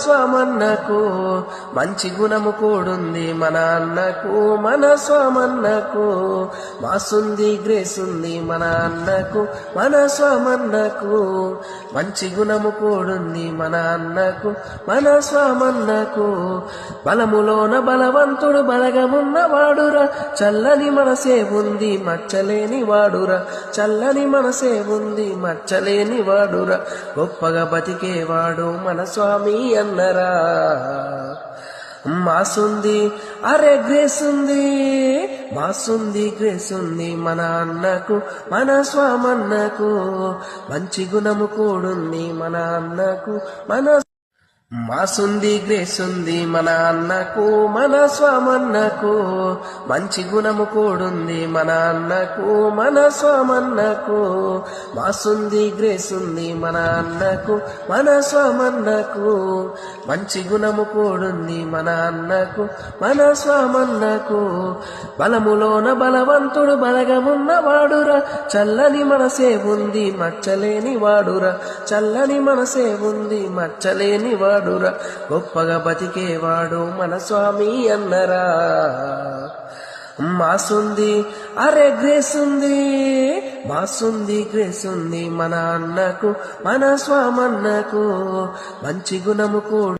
స్వామన్నకు మంచి గుణము కూడుంది మన అన్నకు మన స్వామన్నకు మాసుంది గ్రేస్ ఉంది మన అన్నకు మన స్వామన్నకు మంచి గుణము కూడుంది మన అన్నకు మన స్వామన్నకు బలములోన బలవంతుడు బలగమున్న వాడురా చల్లని మనసే ఉంది మచ్చలేని వాడురా చల్లని మనసే ఉంది మచ్చలేని వాడురా గొప్పగా బతికేవాడు మన స్వామి అన్నరా మాసుంది అరే గ్రేస్ ఉంది మాసుంది గ్రేస్ ఉంది మన అన్నకు మన స్వామన్నకు మంచి గుణము కూడుంది మన అన్నకు మన మాసుంది గ్రేస్ ఉంది మన అన్నకు మన స్వామన్నకు మంచి గుణము కూడుంది మన అన్నకు మన స్వామన్నకు మాసుంది గ్రేస్ ఉంది మన అన్నకు మన స్వామన్నకు మంచి గుణము కూడుంది మన అన్నకు మన స్వామన్నకు బలములోన బలవంతుడు బలగమున్న వాడురా చల్లని మనసే ఉంది మచ్చలేని వాడురా చల్లని మనసే ఉంది మచ్చలేని వాడు గొప్పగా బతికేవాడు మన స్వామి అన్నరా మాసుంది అరే గ్రేస్ ఉంది మాసుంది గ్రేస్ ఉంది మన అన్నకు మన స్వామన్నకు మంచి గుణము కూడా